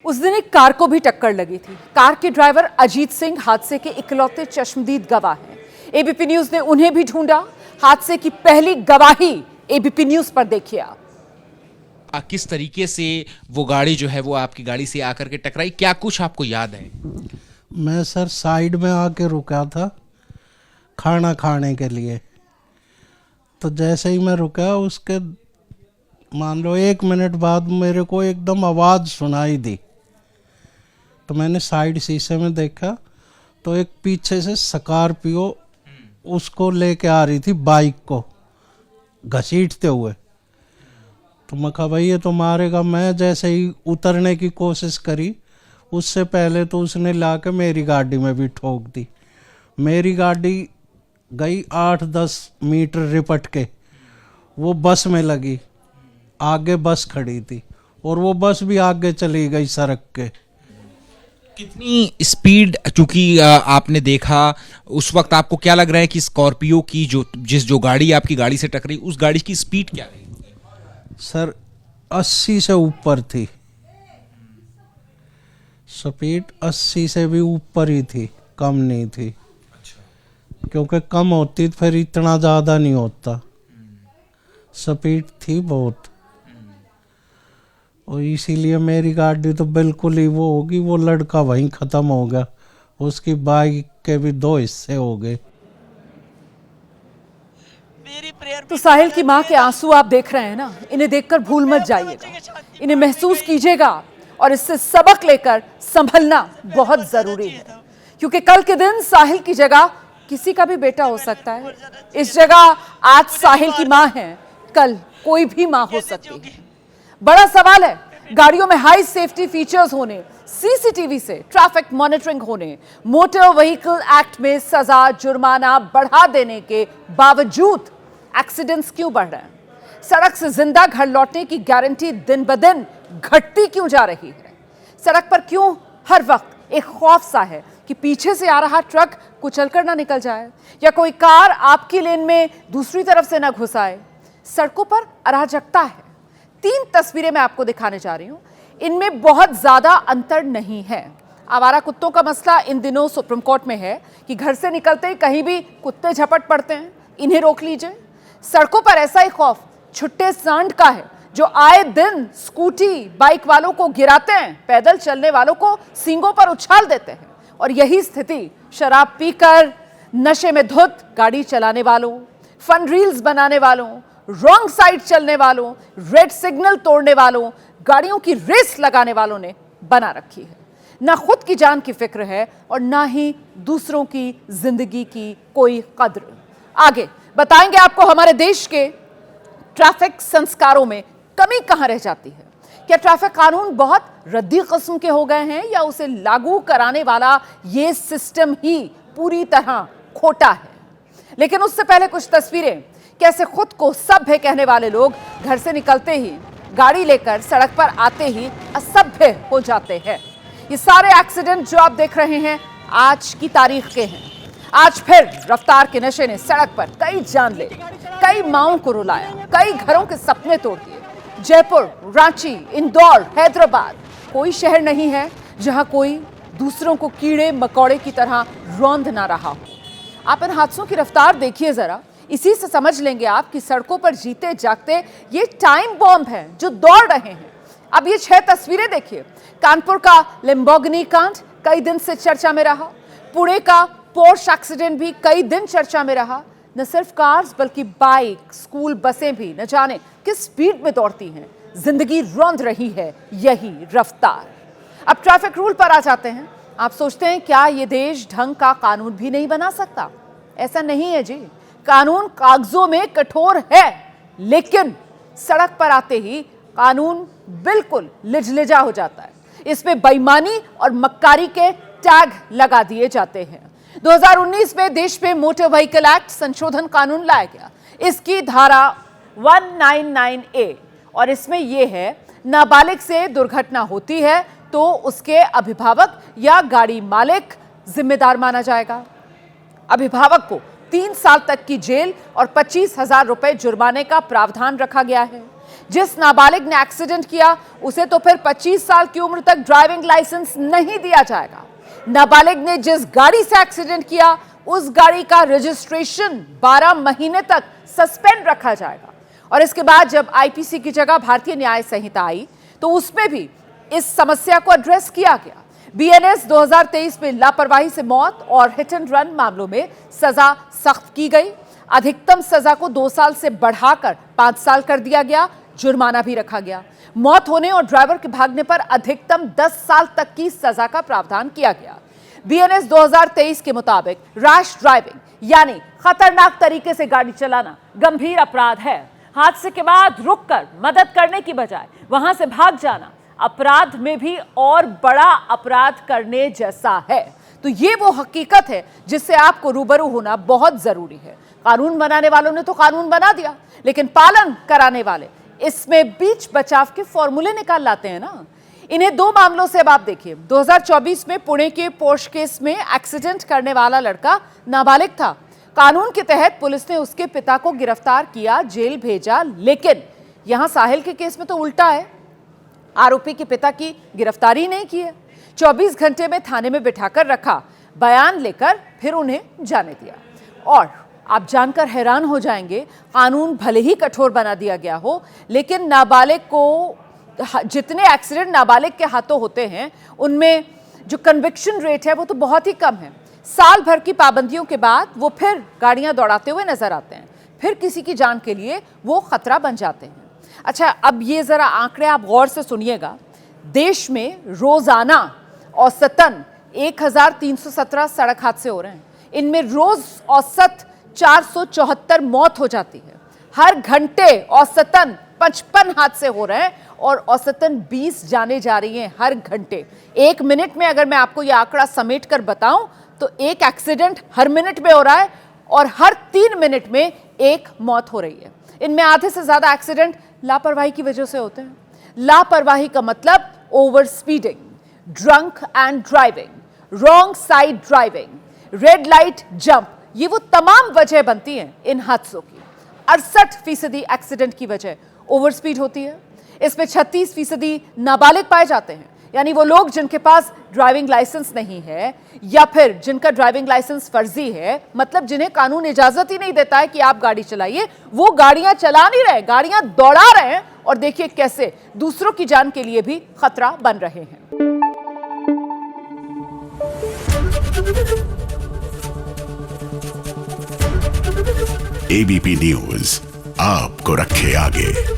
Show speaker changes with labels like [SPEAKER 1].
[SPEAKER 1] उस दिन एक कार को भी टक्कर लगी थी। कार के ड्राइवर अजीत सिंह हादसे के इकलौते चश्मदीद गवाह हैं। एबीपी न्यूज ने उन्हें भी ढूंढा। हादसे की पहली गवाही एबीपी न्यूज पर देखिए आप।
[SPEAKER 2] किस तरीके से वो गाड़ी जो है वो आपकी गाड़ी से आकर के टकराई, क्या कुछ आपको याद है?
[SPEAKER 3] मैं सर साइड में आके रुका था खाना खाने के लिए। तो जैसे ही मैं रुका उसके मान लो 1 मिनट बाद मेरे को एकदम आवाज़ सुनाई दी। तो मैंने साइड शीशे में देखा तो एक पीछे से स्कॉर्पियो उसको लेके आ रही थी, बाइक को घसीटते हुए। तो मैं कहा भाई ये तो मारेगा। मैं जैसे ही उतरने की कोशिश करी उससे पहले तो उसने लाके मेरी गाड़ी में भी ठोक दी। मेरी गाड़ी गई 8-10 मीटर रिपट के, वो बस में लगी। आगे बस खड़ी थी और वो बस भी आगे चली गई सड़क के।
[SPEAKER 2] कितनी स्पीड, चूंकि आपने देखा उस वक्त, आपको क्या लग रहा है कि स्कॉर्पियो की जो गाड़ी आपकी गाड़ी से टकराई उस गाड़ी की स्पीड क्या रही?
[SPEAKER 3] सर 80 से ऊपर थी, स्पीड 80 से भी ऊपर ही थी, कम नहीं थी। क्योंकि कम होती तो फिर इतना ज़्यादा नहीं होता। स्पीड थी बहुत और इसीलिए मेरी गाड़ी तो बिल्कुल ही वो होगी। वो लड़का वहीं ख़त्म हो गया, उसकी बाइक के भी 2 हिस्से हो गए।
[SPEAKER 1] तो साहिल की मां के आंसू आप देख रहे हैं ना, इन्हें देखकर भूल मत जाइएगा, इन्हें महसूस कीजिएगा और इससे सबक लेकर संभलना बहुत जरूरी है। क्योंकि कल के दिन साहिल की जगह किसी का भी बेटा हो सकता है। इस जगह आज साहिल की मां है, कल कोई भी मां हो सकती है। बड़ा सवाल है, गाड़ियों में हाई सेफ्टी फीचर्स होने, सीसीटीवी से ट्रैफिक मॉनिटरिंग होने, मोटर व्हीकल एक्ट में सजा जुर्माना बढ़ा देने के बावजूद एक्सीडेंट्स क्यों बढ़ रहे हैं? सड़क से जिंदा घर लौटने की गारंटी दिन ब दिन घटती क्यों जा रही है? सड़क पर क्यों हर वक्त एक खौफ सा है कि पीछे से आ रहा ट्रक कुचलकर ना निकल जाए या कोई कार आपकी लेन में दूसरी तरफ से ना घुस आए? सड़कों पर अराजकता है। 3 तस्वीरें मैं आपको दिखाने जा रही हूं, इनमें बहुत ज्यादा अंतर नहीं है। आवारा कुत्तों का मसला इन दिनों सुप्रीम कोर्ट में है कि घर से निकलते ही कहीं भी कुत्ते झपट पड़ते हैं, इन्हें रोक लीजिए। सड़कों पर ऐसा ही खौफ छुट्टे सांड का है जो आए दिन स्कूटी बाइक वालों को गिराते हैं, पैदल चलने वालों को सींगों पर उछाल देते हैं। और यही स्थिति शराब पीकर नशे में धुत गाड़ी चलाने वालों, फन रील्स बनाने वालों, रॉन्ग साइड चलने वालों, रेड सिग्नल तोड़ने वालों, गाड़ियों की रेस लगाने वालों ने बना रखी है। ना खुद की जान की फिक्र है और ना ही दूसरों की जिंदगी की कोई कद्र। आगे बताएंगे आपको हमारे देश के ट्रैफिक संस्कारों में कमी कहां रह जाती है। क्या ट्रैफिक कानून बहुत रद्दी किस्म के हो गए हैं या उसे लागू कराने वाला ये सिस्टम ही पूरी तरह खोटा है? लेकिन उससे पहले कुछ तस्वीरें, कैसे खुद को सभ्य कहने वाले लोग घर से निकलते ही, गाड़ी लेकर सड़क पर आते ही असभ्य हो जाते हैं। ये सारे एक्सीडेंट जो आप देख रहे हैं आज की तारीख के हैं। आज फिर रफ्तार के नशे ने सड़क पर कई जान ले, कई माओं को रुलाया, कई घरों के सपने तोड़ दिए। जयपुर, रांची, इंदौर, हैदराबाद, कोई शहर नहीं है जहां कोई दूसरों को कीड़े मकोड़े की तरह रौंद ना रहा हो। आप इन हादसों की रफ्तार देखिए जरा, इसी से समझ लेंगे आप कि सड़कों पर जीते जागते ये टाइम बॉम्ब हैं जो दौड़ रहे हैं। अब ये 6 तस्वीरें देखिए। कानपुर का लैम्बोर्गिनी कांड कई दिन से चर्चा में रहा। पुणे का पोर्श एक्सीडेंट भी कई दिन चर्चा में रहा। न सिर्फ कार्स बल्कि बाइक, स्कूल बसें भी न जाने किस स्पीड में दौड़ती हैं। जिंदगी रौंद रही है यही रफ्तार। अब ट्रैफिक रूल पर आ जाते हैं। आप सोचते हैं क्या ये देश ढंग का कानून भी नहीं बना सकता? ऐसा नहीं है जी। कानून कागजों में कठोर है, लेकिन सड़क पर आते ही कानून बिल्कुल लिजलिजा हो जाता है। इसमें बेईमानी और मक्कारी के टैग लगा दिए जाते हैं। 2019 में देश में मोटर व्हीकल एक्ट संशोधन कानून लाया गया। इसकी धारा 199A और इसमें यह है, नाबालिग से दुर्घटना होती है तो उसके अभिभावक या गाड़ी मालिक जिम्मेदार माना जाएगा। अभिभावक को 3 साल तक की जेल और 25,000 रुपए जुर्माने का प्रावधान रखा गया है। जिस नाबालिग ने एक्सीडेंट किया उसे तो फिर 25 साल की उम्र तक ड्राइविंग लाइसेंस नहीं दिया जाएगा। नाबालिग ने जिस गाड़ी से एक्सीडेंट किया उस गाड़ी का रजिस्ट्रेशन 12 महीने तक सस्पेंड रखा जाएगा। और इसके बाद जब आईपीसी की जगह भारतीय न्याय संहिता आई तो उसमें भी इस समस्या को एड्रेस किया गया। बीएनएस 2023 में लापरवाही से मौत और हिट एंड रन मामलों में सजा सख्त की गई। अधिकतम सजा को 2 साल से बढ़ाकर 5 साल कर दिया गया। जुर्माना भी रखा गया। मौत होने और ड्राइवर के भागने पर अधिकतम 10 साल तक की सजा का प्रावधान किया गया। बीएनएस 2023 के मुताबिक रैश ड्राइविंग यानी खतरनाक तरीके से गाड़ी चलाना गंभीर अपराध है। हादसे के बाद रुककर मदद करने की बजाय वहां से भाग जाना अपराध में भी और बड़ा अपराध करने जैसा है। तो ये वो हकीकत है जिससे आपको रूबरू होना बहुत जरूरी है। कानून बनाने वालों ने तो कानून बना दिया, लेकिन पालन कराने वाले इसमें बीच बचाव के फॉर्मूले निकाल लाते हैं ना। इन्हें 2 मामलों से अब आप देखिए। 2024 में पुणे के पोर्श केस में एक्सीडेंट करने वाला लड़का नाबालिग था। कानून के तहत पुलिस ने उसके पिता को गिरफ्तार किया, जेल भेजा, लेकिन यहां साहिल के केस में तो उल्टा है। आरोपी के पिता की गिरफ्तारी नहीं की है, 24 घंटे में थाने में बिठाकर रखा, बयान लेकर फिर उन्हें जाने दिया। और आप जानकर हैरान हो जाएंगे, कानून भले ही कठोर बना दिया गया हो, लेकिन नाबालिग को जितने एक्सीडेंट नाबालिग के हाथों होते हैं उनमें जो कन्विक्शन रेट है वो तो बहुत ही कम है। साल भर की पाबंदियों के बाद वो फिर गाड़ियां दौड़ाते हुए नजर आते हैं, फिर किसी की जान के लिए वो खतरा बन जाते हैं। अच्छा, अब ये जरा आंकड़े आप गौर से सुनिएगा। देश में रोजाना औसतन 1317 सड़क हादसे हो रहे हैं। इनमें रोज औसत 474 मौत हो जाती है। हर घंटे औसतन 55 हादसे हो रहे हैं और औसतन 20 जाने जा रही हैं हर घंटे। 1 मिनट में अगर मैं आपको यह आंकड़ा समेट कर बताऊं तो 1 एक्सीडेंट हर मिनट में हो रहा है और हर 3 मिनट में 1 मौत हो रही है। इनमें आधे से ज्यादा एक्सीडेंट लापरवाही की वजह से होते हैं। लापरवाही का मतलब over speeding, drunk and driving, wrong side driving, red light jump, ये वो तमाम वजह बनती हैं इन हादसों की। 68% एक्सीडेंट की वजह ओवर स्पीड होती है। इसमें 36% नाबालिग पाए जाते हैं, यानी वो लोग जिनके पास ड्राइविंग लाइसेंस नहीं है या फिर जिनका ड्राइविंग लाइसेंस फर्जी है, मतलब जिन्हें कानून इजाजत ही नहीं देता है कि आप गाड़ी चलाइए, वो गाड़ियां चला नहीं रहे, गाड़ियां दौड़ा रहे हैं और देखिए कैसे दूसरों की जान के लिए भी खतरा बन रहे हैं।
[SPEAKER 4] एबीपी न्यूज आपको रखे आगे।